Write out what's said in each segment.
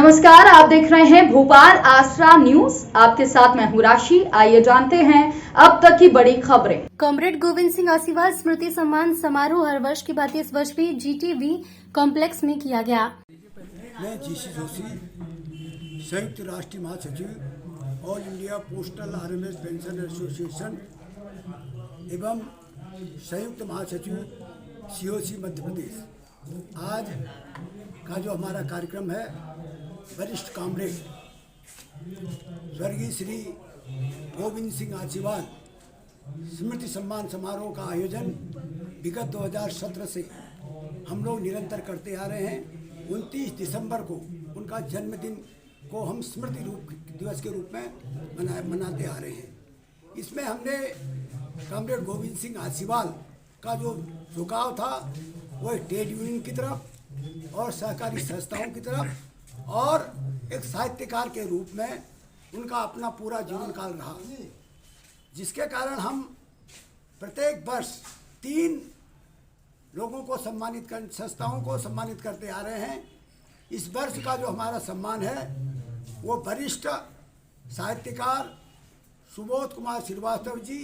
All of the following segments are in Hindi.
नमस्कार, आप देख रहे हैं भोपाल आसरा न्यूज। आपके साथ मैं हूं राशि। आइए जानते हैं अब तक की बड़ी खबरें। कॉमरेड गोविंद सिंह आसीवाल स्मृति सम्मान समारोह हर वर्ष की भांति इस वर्ष भी जीटीवी कॉम्प्लेक्स में किया गया। मैं जीसी जोशी, संयुक्त राष्ट्रीय महासचिव all India postal RMS pension association एवं संयुक्त महासचिव सीओसी मध्य प्रदेश। आज का जो हमारा कार्यक्रम है, वरिष्ठ कॉमरेड स्वर्गीय श्री गोविंद सिंह आसीवाल स्मृति सम्मान समारोह का आयोजन विगत 2017 से हम लोग निरंतर करते आ रहे हैं। 29 दिसंबर को उनका जन्मदिन को हम स्मृति दिवस के रूप में मनाते आ रहे हैं। इसमें हमने कॉमरेड गोविंद सिंह आसीवाल का जो झुकाव था वो ट्रेड यूनियन की तरफ और सहकारी संस्थाओं की तरफ और एक साहित्यकार के रूप में उनका अपना पूरा जीवन काल रहा, जिसके कारण हम प्रत्येक वर्ष 3 लोगों को सम्मानित कर संस्थाओं को सम्मानित करते आ रहे हैं। इस वर्ष का जो हमारा सम्मान है वो वरिष्ठ साहित्यकार सुबोध कुमार श्रीवास्तव जी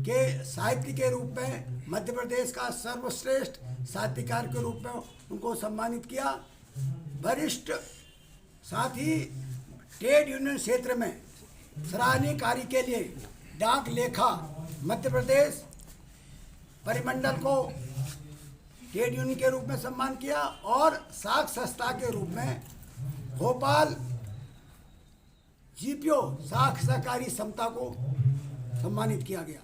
के साहित्य के रूप में मध्य प्रदेश का सर्वश्रेष्ठ साहित्यकार के रूप में उनको सम्मानित किया। वरिष्ठ साथ ही ट्रेड यूनियन क्षेत्र में सराहनीय कार्य के लिए डाक लेखा मध्य प्रदेश परिमंडल को ट्रेड यूनियन के रूप में सम्मान किया और साख संस्था के रूप में भोपाल जीपीओ साख सहकारी समता को सम्मानित किया गया।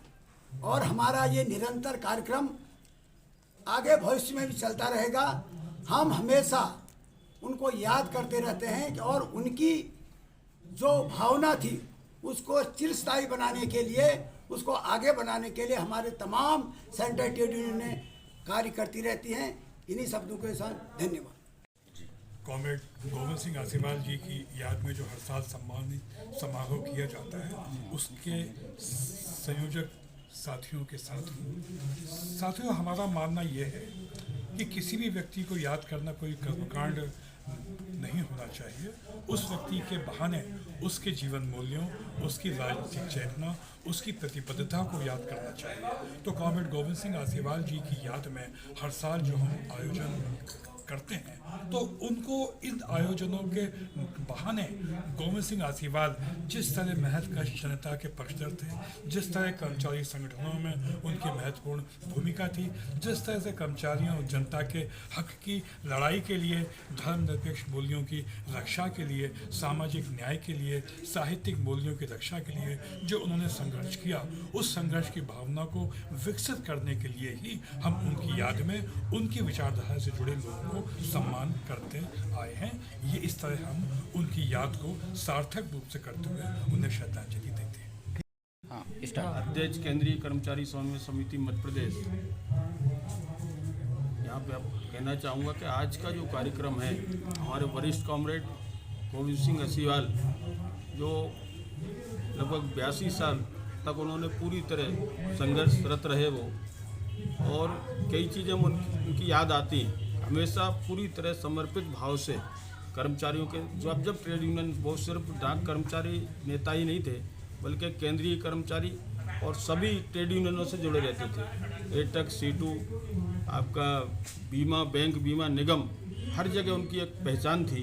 और हमारा ये निरंतर कार्यक्रम आगे भविष्य में भी चलता रहेगा। हम हमेशा उनको याद करते रहते हैं और उनकी जो भावना थी उसको चिरस्थायी बनाने के लिए, उसको आगे बढ़ाने के लिए हमारे तमाम सेंट्रल ट्रेड यूनियन कार्य करती रहती हैं। इन्हीं शब्दों के साथ धन्यवाद। कॉमरेड गोविंद सिंह आसीवाल जी की याद में जो हर साल सम्मान समारोह किया जाता है, उसके संयोजक साथियों के साथियों हमारा मानना यह है कि किसी भी व्यक्ति को याद करना कोई कर्मकांड नहीं होना चाहिए। उस व्यक्ति के बहाने उसके जीवन मूल्यों, उसकी राजनीतिक चेतना, उसकी प्रतिबद्धता को याद करना चाहिए। तो कॉमरेड गोविंद सिंह आसीवाल जी की याद में हर साल जो हम आयोजन करते हैं, तो उनको इन आयोजनों के बहाने गोविंद सिंह आसीवाल जिस तरह महत्वकांक्षी जनता के पक्षधर थे, जिस तरह कर्मचारी संगठनों में उनकी महत्वपूर्ण भूमिका थी, जिस तरह से कर्मचारियों और जनता के हक की लड़ाई के लिए, धर्मनिरपेक्ष मूल्यों की रक्षा के लिए, सामाजिक न्याय के लिए, साहित्यिक मूल्यों की रक्षा के लिए जो उन्होंने संघर्ष किया, उस संघर्ष की भावना को विकसित करने के लिए ही हम उनकी याद में उनकी विचारधारा से जुड़े लोगों को सम्मान करते आए हैं। ये इस तरह हम उनकी याद को सार्थक रूप से करते हुए उन्हें श्रद्धांजलि देते हैं। अध्यक्ष केंद्रीय कर्मचारी समन्वय समिति मध्य प्रदेश, यहाँ पे आप कहना चाहूँगा कि आज का जो कार्यक्रम है, हमारे वरिष्ठ कॉमरेड गोविंद सिंह आसीवाल जो लगभग 82 साल तक उन्होंने पूरी तरह संघर्षरत रहे वो, और कई चीज़ें उनकी याद आती हैं। हमेशा पूरी तरह समर्पित भाव से कर्मचारियों के जब ट्रेड यूनियन, वो सिर्फ डाक कर्मचारी नेता ही नहीं थे बल्कि केंद्रीय कर्मचारी और सभी ट्रेड यूनियनों से जुड़े रहते थे। एटक, सीटू, आपका बीमा, बैंक बीमा निगम, हर जगह उनकी एक पहचान थी।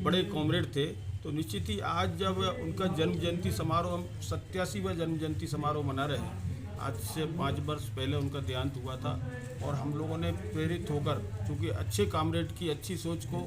बड़े कॉमरेड थे। तो निश्चित ही आज जब उनका जन्म जयंती समारोह, हम 87वां जन्म जयंती समारोह मना रहे हैं। आज से 5 वर्ष पहले उनका देहांत हुआ था और हम लोगों ने प्रेरित होकर, क्योंकि अच्छे कॉमरेड की अच्छी सोच को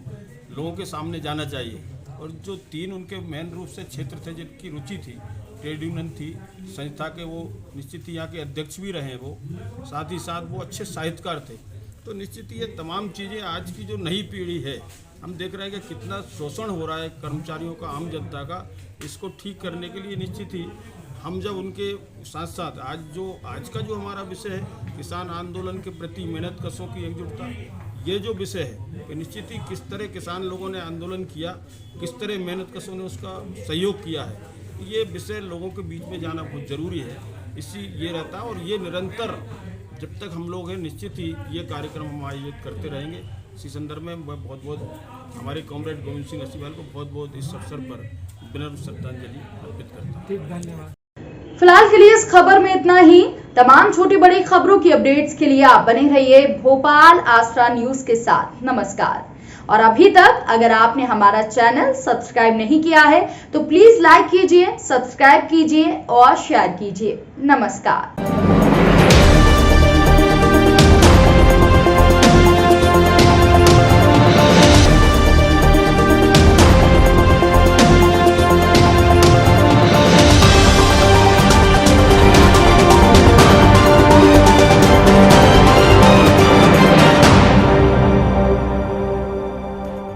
लोगों के सामने जाना चाहिए, और जो 3 उनके मेन रूप से क्षेत्र थे जिनकी रुचि थी, ट्रेड यूनियन थी, संस्था के वो निश्चित ही यहाँ के अध्यक्ष भी रहे वो, साथ ही साथ वो अच्छे साहित्यकार थे। तो निश्चित ही ये तमाम चीज़ें आज की जो नई पीढ़ी है, हम देख रहे हैं कि कितना शोषण हो रहा है कर्मचारियों का, आम जनता का। इसको ठीक करने के लिए निश्चित ही हम जब उनके साथ साथ आज का जो हमारा विषय है, किसान आंदोलन के प्रति मेहनत कशों की एकजुटता, ये जो विषय है कि निश्चित ही किस तरह किसान लोगों ने आंदोलन किया, किस तरह मेहनत कशों ने उसका सहयोग किया है, ये विषय लोगों के बीच में जाना बहुत ज़रूरी है। इसी ये रहता है और ये निरंतर जब तक हम लोग हैं निश्चित ही ये कार्यक्रम हम आयोजित करते रहेंगे। इसी संदर्भ में मैं बहुत बहुत हमारे कॉमरेड गोविंद सिंह असीवाल को बहुत बहुत इस अवसर पर विनम्र श्रद्धांजलि अर्पित करता हूँ। ठीक, धन्यवाद। फिलहाल के लिए इस खबर में इतना ही। तमाम छोटी बड़ी खबरों की अपडेट्स के लिए आप बने रहिए भोपाल आस्था न्यूज के साथ। नमस्कार। और अभी तक अगर आपने हमारा चैनल सब्सक्राइब नहीं किया है तो प्लीज लाइक कीजिए, सब्सक्राइब कीजिए और शेयर कीजिए। नमस्कार।